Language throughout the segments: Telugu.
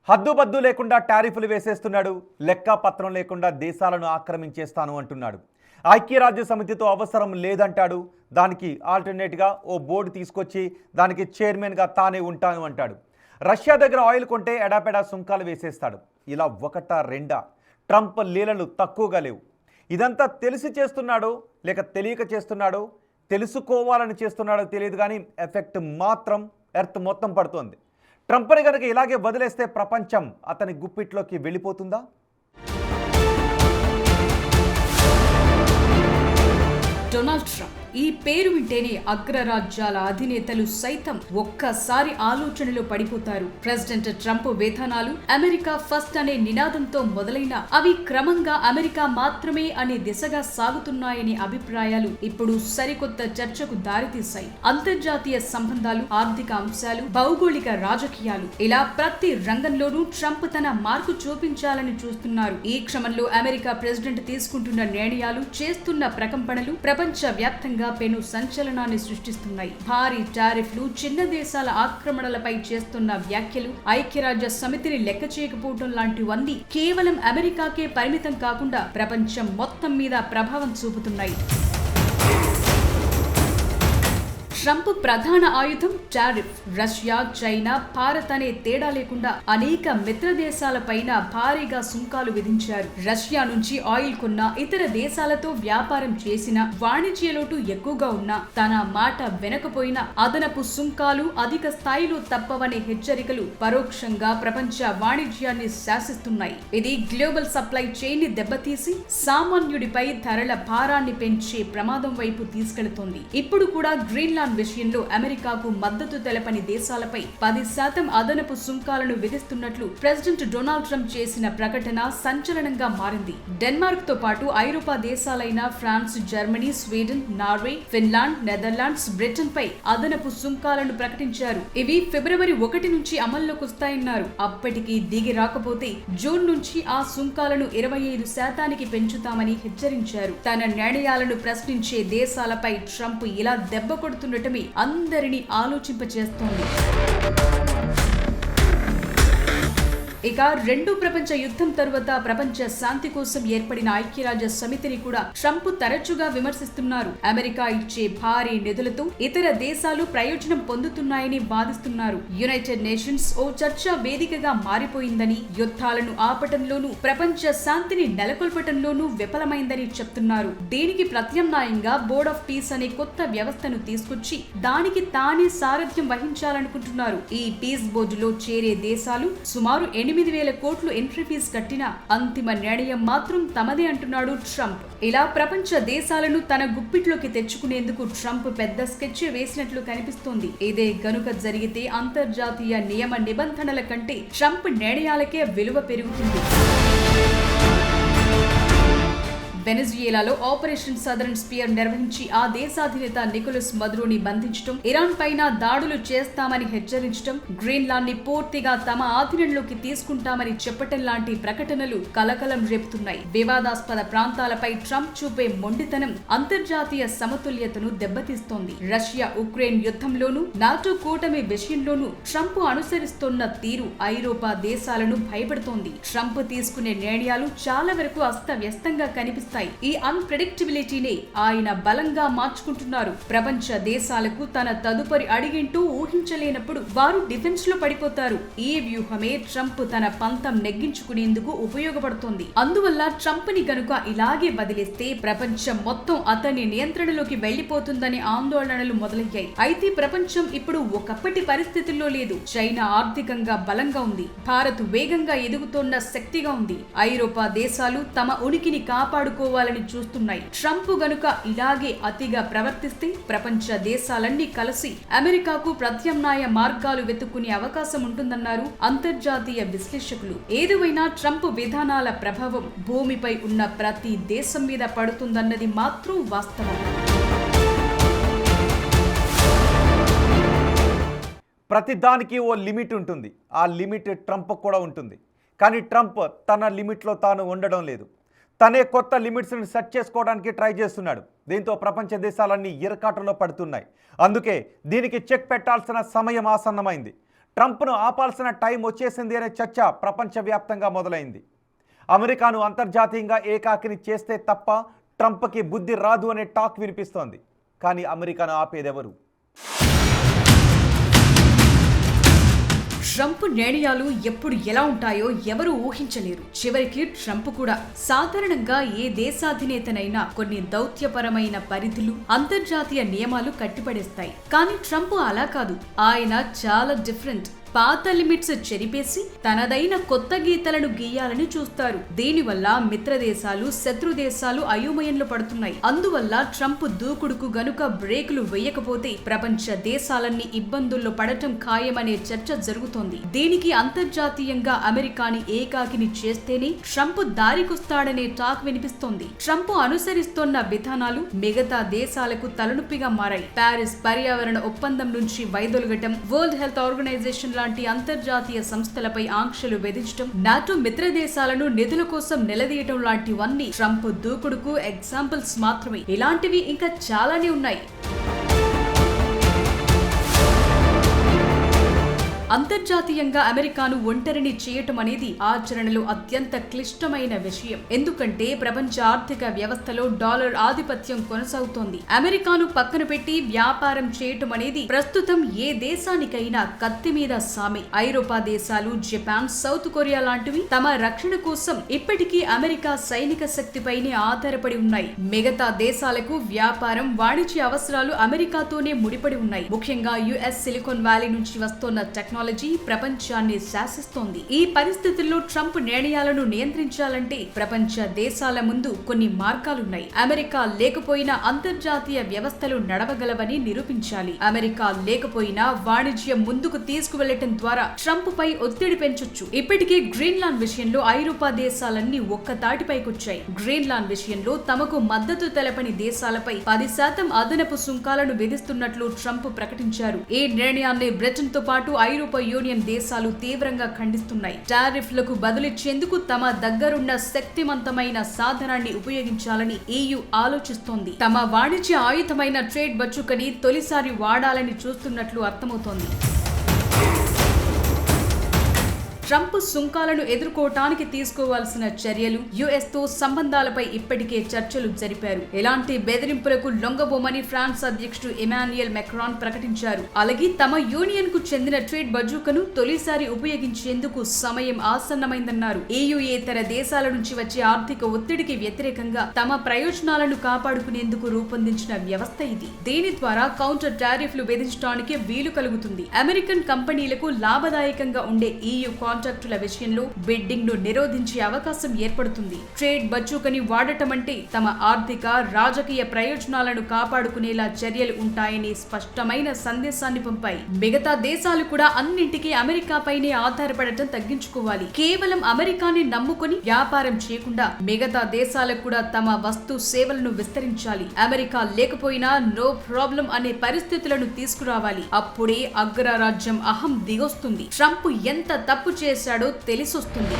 హద్దుబద్దు లేకుండా టారిఫ్లు వేసేస్తున్నాడు. లెక్కాపత్రం లేకుండా దేశాలను ఆక్రమించేస్తాను అంటున్నాడు. ఐక్యరాజ్య సమితితో అవసరం లేదంటాడు. దానికి ఆల్టర్నేట్గా ఓ బోర్డు తీసుకొచ్చి దానికి చైర్మన్గా తానే ఉంటాను అంటాడు. రష్యా దగ్గర ఆయిల్ కొంటే ఎడాపెడా సుంకాలు వేసేస్తాడు. ఇలా ఒకటా రెండా ట్రంప్ లీలలు తక్కువగా లేవు. ఇదంతా తెలిసి చేస్తున్నాడో లేక తెలియక చేస్తున్నాడో, తెలుసుకోవాలని చేస్తున్నాడో తెలియదు, కానీ ఎఫెక్ట్ మాత్రం ఎర్త్ మొత్తం పడుతోంది. ట్రంప్ని కనుక ఇలాగే వదిలేస్తే ప్రపంచం అతని గుప్పిట్లోకి వెళ్ళిపోతుందా? డొనాల్డ్ ట్రంప్ ఈ పేరు వింటేనే అగ్రరాజ్యాల అధినేతలు సైతం ఒక్కసారి ఆలోచనలో పడిపోతారు. ప్రెసిడెంట్ ట్రంప్ విధానాలు అమెరికా ఫస్ట్ అనే నినాదంతో మొదలైన అవి క్రమంగా అమెరికా మాత్రమే అనే దిశగా సాగుతున్నాయనే అభిప్రాయాలు ఇప్పుడు సరికొత్త చర్చకు దారితీశాయి. అంతర్జాతీయ సంబంధాలు, ఆర్థిక అంశాలు, భౌగోళిక రాజకీయాలు, ఇలా ప్రతి రంగంలోనూ ట్రంప్ తన మార్కు చూపించాలని చూస్తున్నారు. ఈ క్రమంలో అమెరికా ప్రెసిడెంట్ తీసుకుంటున్న నిర్ణయాలు, చేస్తున్న ప్రకంపనలు ప్రపంచ వ్యాప్తంగా పెను సంచలనాన్ని సృష్టిస్తున్నాయి. భారీ టారిఫ్లు, చిన్న దేశాల ఆక్రమణలపై చేస్తున్న వ్యాఖ్యలు, ఐక్యరాజ్య సమితిని లెక్క చేయకపోవడం లాంటివన్నీ కేవలం అమెరికాకే పరిమితం కాకుండా ప్రపంచం మొత్తం మీద ప్రభావం చూపుతున్నాయి. ట్రంప్ ప్రధాన ఆయుధం టారిఫ్. రష్యా, చైనా, భారత్ అనే తేడా లేకుండా అనేక మిత్ర దేశాలపైన భారీగా సుంకాలు విధించారు. రష్యా నుంచి ఆయిల్ కొన్న, ఇతర దేశాలతో వ్యాపారం చేసిన, వాణిజ్య లోటు ఎక్కువగా ఉన్నా తన మాట వినకపోయినా అదనపు సుంకాలు అధిక స్థాయిలో తప్పవనే హెచ్చరికలు పరోక్షంగా ప్రపంచ వాణిజ్యాన్ని శాసిస్తున్నాయి. ఇది గ్లోబల్ సప్లై చైన్ ని దెబ్బతీసి సామాన్యుడిపై ధరల భారాన్ని పెంచే ప్రమాదం వైపు తీసుకెళుతోంది. ఇప్పుడు కూడా గ్రీన్లాండ్ విషయంలో అమెరికాకు మద్దతు తెలపని దేశాలపై 10% అదనపు సుంకాలను విధిస్తున్నట్లు ప్రెసిడెంట్ డొనాల్డ్ ట్రంప్ చేసిన ప్రకటన సంచలనంగా మారింది. డెన్మార్క్ తో పాటు ఐరోపా దేశాలైన France, Germany, Sweden, Norway, Finland, Netherlands, Britain పై అదనపు సుంకాలను ప్రకటించారు. ఇవి ఫిబ్రవరి 1 నుంచి అమల్లోకి వస్తాయన్నారు. అప్పటికి దిగి రాకపోతే జూన్ నుంచి ఆ సుంకాలను 25% పెంచుతామని హెచ్చరించారు. తన నిర్ణయాలను ప్రశ్నించే దేశాలపై ట్రంప్ ఇలా దెబ్బ కొడుతున్న అందరినీ ఆలోచింపచేస్తోంది. ఇక రెండో ప్రపంచ యుద్ధం తరువాత ప్రపంచ శాంతి కోసం ఏర్పడిన ఐక్యరాజ్య సమితిని కూడా ట్రంప్ తరచుగా విమర్శిస్తున్నారు. అమెరికా ఇచ్చే భారీ నిధులతో ఇతర దేశాలు ప్రయోజనం పొందుతున్నాయని వాదిస్తున్నారు. యునైటెడ్ నేషన్స్ ఓ చర్చా వేదికగా మారిపోయిందని, యుద్ధాలను ఆపటంలోనూ ప్రపంచ శాంతిని నెలకొల్పటంలోనూ విఫలమైందని చెప్తున్నారు. దీనికి ప్రత్యామ్నాయంగా బోర్డ్ ఆఫ్ పీస్ అనే కొత్త వ్యవస్థను తీసుకొచ్చి దానికి తానే సారథ్యం వహించాలనుకుంటున్నారు. ఈ పీస్ బోర్డులో చేరే దేశాలు సుమారు 8,000 కోట్లు ఎంట్రీ ఫీజు కట్టిన అంతిమ నిర్ణయం మాత్రం తమదే అంటున్నాడు ట్రంప్. ఇలా ప్రపంచ దేశాలను తన గుప్పిట్లోకి తెచ్చుకునేందుకు ట్రంప్ పెద్ద స్కెచ్ వేసినట్లు కనిపిస్తోంది. ఇదే గనుక జరిగితే అంతర్జాతీయ నియమ నిబంధనల కంటే ట్రంప్ నిర్ణయాలకే విలువ పెరుగుతుంది. వెనెజుయేలాలో ఆపరేషన్ సదరన్ స్పియర్ నిర్వహించి ఆ దేశాధినేత నికోలస్ మదురోని బంధించడం, ఇరాన్ పైన దాడులు చేస్తామని హెచ్చరించడం, గ్రీన్లాండ్ ని పూర్తిగా తమ ఆధీనంలోకి తీసుకుంటామని చెప్పటం లాంటి ప్రకటనలు కలకలం రేపుతున్నాయి. వివాదాస్పద ప్రాంతాలపై ట్రంప్ చూపే మొండితనం అంతర్జాతీయ సమతుల్యతను దెబ్బతీస్తోంది. రష్యా ఉక్రెయిన్ యుద్ధంలోనూ, నాటో కూటమి విషయంలోనూ ట్రంప్ అనుసరిస్తున్న తీరు ఐరోపా దేశాలను భయపెడుతోంది. ట్రంప్ తీసుకునే నిర్ణయాలు చాలా వరకు అస్తవ్యస్తంగా కనిపిస్తాయి. ఈ అన్ప్రెడిక్టబిలిటీనే ఆయన బలంగా మార్చుకుంటున్నారు. ప్రపంచ దేశాలకు తన తదుపరి అడిగేంటూ ఊహించలేనప్పుడు వారు డిఫెన్స్ లో పడిపోతారు. ఈ వ్యూహమే ట్రంప్ తన పంతం నెగ్గించుకునేందుకు ఉపయోగపడుతోంది. అందువల్ల ట్రంప్ ని గనుక ఇలాగే వదిలేస్తే ప్రపంచం మొత్తం అతని నియంత్రణలోకి వెళ్లిపోతుందనే ఆందోళనలు మొదలయ్యాయి. అయితే ప్రపంచం ఇప్పుడు ఒకప్పటి పరిస్థితుల్లో లేదు. చైనా ఆర్థికంగా బలంగా ఉంది. భారత్ వేగంగా ఎదుగుతోన్న శక్తిగా ఉంది. ఐరోపా దేశాలు తమ ఉనికిని కాపాడుకోవాలని చూస్తున్నాయి. ట్రంప్ గనుక ఇలాగే అతిగా ప్రవర్తిస్తే ప్రపంచ దేశాలన్నీ కలిసి అమెరికాకు ప్రత్యామ్నాయ మార్గాలు వెతుక్కునే అవకాశం ఉంటుందన్నారు అంతర్జాతీయ విశ్లేషకులు. ఏదేమైనా ట్రంప్ విధానాల ప్రభావం భూమిపై ఉన్న ప్రతి దేశం మీద పడుతుందన్నది మాత్రం వాస్తవం. ప్రతి దానికి ఓ లిమిట్ ఉంటుంది. ఆ లిమిట్ ట్రంప్ కూడా ఉంటుంది. కానీ ట్రంప్ తన లిమిట్లో తాను ఉండడం లేదు. తనే కొత్త లిమిట్స్ని సెట్ చేసుకోవడానికి ట్రై చేస్తున్నాడు. దీంతో ప్రపంచ దేశాలన్నీ ఇరకాటంలో పడుతున్నాయి. అందుకే దీనికి చెక్ పెట్టాల్సిన సమయం ఆసన్నమైంది. ట్రంప్ను ఆపాల్సిన టైం వచ్చేసింది అనే చర్చ ప్రపంచవ్యాప్తంగా మొదలైంది. అమెరికాను అంతర్జాతీయంగా ఏకాకిని చేస్తే తప్ప ట్రంప్కి బుద్ధి రాదు అనే టాక్ వినిపిస్తోంది. కానీ అమెరికాను ఆపేదెవరు? ట్రంప్ నిర్ణయాలు ఎప్పుడు ఎలా ఉంటాయో ఎవరు ఊహించలేరు. చివరికి ట్రంప్ కూడా సాధారణంగా ఏ దేశాధినేతనైనా కొన్ని దౌత్యపరమైన పరిధులు, అంతర్జాతీయ నియమాలు కట్టిపడేస్తాయి. కానీ ట్రంప్ అలా కాదు. ఆయన చాలా డిఫరెంట్. పాత లిమిట్స్ చెరిపేసి తనదైన కొత్త గీతలను గీయాలని చూస్తారు. దీనివల్ల మిత్ర దేశాలు, శత్రు దేశాలు అయోమయంలో పడుతున్నాయి. అందువల్ల ట్రంప్ దూకుడుకు గనుక బ్రేకులు వేయకపోతే ప్రపంచ దేశాలన్నీ ఇబ్బందుల్లో పడటం ఖాయమనే చర్చ జరుగుతోంది. దీనికి అంతర్జాతీయంగా అమెరికాని ఏకాకిని చేస్తేనే ట్రంప్ దారికొస్తాడనే టాక్ వినిపిస్తోంది. ట్రంప్ అనుసరిస్తోన్న విధానాలు మిగతా దేశాలకు తలనొప్పిగా మారాయి. ప్యారిస్ పర్యావరణ ఒప్పందం నుంచి వైదొలగటం, వరల్డ్ హెల్త్ ఆర్గనైజేషన్ లాంటి అంతర్జాతీయ సంస్థలపై ఆంక్షలు విధించడం, నాటో మిత్ర దేశాలను నిధుల కోసం నిలదీయటం లాంటివన్నీ ట్రంప్ దూకుడుకు ఎగ్జాంపుల్స్ మాత్రమే. ఇలాంటివి ఇంకా చాలానే ఉన్నాయి. అంతర్జాతీయంగా అమెరికాను ఒంటరిని చేయటం అనేది ఆచరణలో అత్యంత క్లిష్టమైన విషయం. ఎందుకంటే ప్రపంచ ఆర్థిక వ్యవస్థలో డాలర్ ఆధిపత్యం కొనసాగుతోంది. అమెరికాను పక్కన పెట్టి వ్యాపారం చేయటం అనేది ప్రస్తుతం ఏ దేశానికైనా కత్తి మీద సామే. ఐరోపా దేశాలు, జపాన్, సౌత్ కొరియా లాంటివి తమ రక్షణ కోసం ఇప్పటికీ అమెరికా సైనిక శక్తిపైనే ఆధారపడి ఉన్నాయి. మిగతా దేశాలకు వ్యాపారం, వాణిజ్య అవసరాలు అమెరికాతోనే ముడిపడి ఉన్నాయి. ముఖ్యంగా యుఎస్ సిలికాన్ వ్యాలీ నుంచి వస్తున్న టెక్నాలజీ ప్రపంచాన్ని శాసిస్తోంది. ఈ పరిస్థితుల్లో ట్రంప్ నిర్ణయాలను నియంత్రించాలంటే ప్రపంచ దేశాల ముందు కొన్ని మార్గాలున్నాయి. అమెరికా లేకపోయినా అంతర్జాతీయ వ్యవస్థలు నడవగలవని నిరూపించాలి. అమెరికా లేకపోయినా వాణిజ్యం ముందుకు తీసుకువెళ్లటం ద్వారా ట్రంప్ పై ఒత్తిడి పెంచొచ్చు. ఇప్పటికే గ్రీన్లాండ్ విషయంలో ఐరోపా దేశాలన్నీ ఒక్క తాటిపైకొచ్చాయి. గ్రీన్లాండ్ విషయంలో తమకు మద్దతు తెలపని దేశాలపై 10% అదనపు సుంకాలను విధిస్తున్నట్లు ట్రంప్ ప్రకటించారు. ఈ నిర్ణయాన్ని బ్రిటన్ తో పాటు ఐరోపా యూనియన్ దేశాలు తీవ్రంగా ఖండిస్తున్నాయి. టారిఫ్లకు బదులిచ్చేందుకు తమ దగ్గరున్న శక్తివంతమైన సాధనాన్ని ఉపయోగించాలని EU ఆలోచిస్తోంది. తమ వాణిజ్య ఆయుధమైన ట్రేడ్ బచుకని తొలిసారి వాడాలని చూస్తున్నట్లు అర్థమవుతోంది. ట్రంప్ సుంకాలను ఎదుర్కోవటానికి తీసుకోవాల్సిన చర్యలు, యుఎస్ తో సంబంధాలపై ఇప్పటికే చర్చలు జరిపారు. ఎలాంటి బెదిరింపులకు లొంగబోమని ఫ్రాన్స్ అధ్యక్షుడు ఇమాన్యుయల్ మెక్రాన్ ప్రకటించారు. అలాగే తమ యూనియన్ కు చెందిన ట్రేడ్ బజూకను తొలిసారి ఉపయోగించేందుకు సమయం ఆసన్నమైందన్నారు. ఏతర దేశాల నుంచి వచ్చే ఆర్థిక ఒత్తిడికి వ్యతిరేకంగా తమ ప్రయోజనాలను కాపాడుకునేందుకు రూపొందించిన వ్యవస్థ ఇది. దీని ద్వారా కౌంటర్ టారిఫ్లు విధించడానికి వీలు కలుగుతుంది. అమెరికన్ కంపెనీలకు లాభదాయకంగా ఉండే EU కాంట్రాక్టుల విషయంలో బిడ్డింగ్ ను నిరోధించే అవకాశం ఏర్పడుతుంది. ట్రేడ్ బచూకని వాడటం అంటే తమ ఆర్థిక, రాజకీయ ప్రయోజనాలను కాపాడుకునేలా చర్యలు ఉంటాయని స్పష్టమైన సందేశాన్ని పంపాయి. మిగతా దేశాలు కూడా అన్నింటికీ అమెరికాపైనే ఆధారపడటం తగ్గించుకోవాలి. కేవలం అమెరికాని నమ్ముకుని వ్యాపారం చేయకుండా మిగతా దేశాలకు కూడా తమ వస్తు సేవలను విస్తరించాలి. అమెరికా లేకపోయినా నో ప్రాబ్లం అనే పరిస్థితులను తీసుకురావాలి. అప్పుడే అగ్రరాజ్యం అహం దిగొస్తుంది. ట్రంప్ ఎంత తప్పు చేశాడో తెలిసొస్తుంది.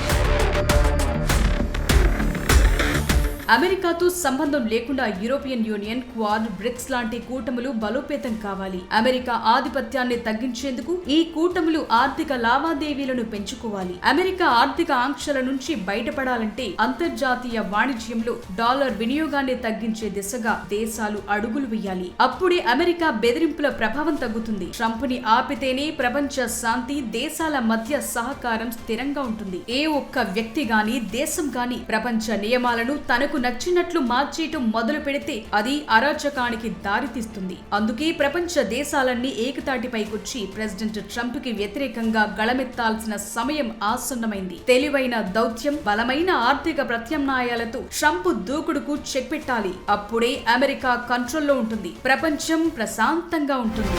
అమెరికాతో సంబంధం లేకుండా యూరోపియన్ యూనియన్, క్వాడ్, బ్రిక్స్ లాంటి కూటములు బలోపేతం కావాలి. అమెరికా ఆధిపత్యాన్ని తగ్గించేందుకు ఈ కూటములు ఆర్థిక లావాదేవీలను పెంచుకోవాలి. అమెరికా ఆర్థిక ఆంక్షల నుంచి బయటపడాలంటే అంతర్జాతీయ వాణిజ్యంలో డాలర్ వినియోగాన్ని తగ్గించే దిశగా దేశాలు అడుగులు వేయాలి. అప్పుడే అమెరికా బెదిరింపుల ప్రభావం తగ్గుతుంది. ట్రంప్ ని ఆపితేనే ప్రపంచ శాంతి, దేశాల మధ్య సహకారం స్థిరంగా ఉంటుంది. ఏ ఒక్క వ్యక్తి గాని, దేశం గాని ప్రపంచ నియమాలను తనకు నచ్చినట్లు మార్చేయటం మొదలు పెడితే అది అరాచకానికి దారితీస్తుంది. అందుకే ప్రపంచ దేశాలన్నీ ఏకతాటిపైకొచ్చి ప్రెసిడెంట్ ట్రంప్ కి వ్యతిరేకంగా గళమెత్తాల్సిన సమయం ఆసన్నమైంది. తెలివైన దౌత్యం, బలమైన ఆర్థిక ప్రత్యామ్నాయాలతో ట్రంప్ దూకుడుకు చెక్ పెట్టాలి. అప్పుడే అమెరికా కంట్రోల్లో ఉంటుంది. ప్రపంచం ప్రశాంతంగా ఉంటుంది.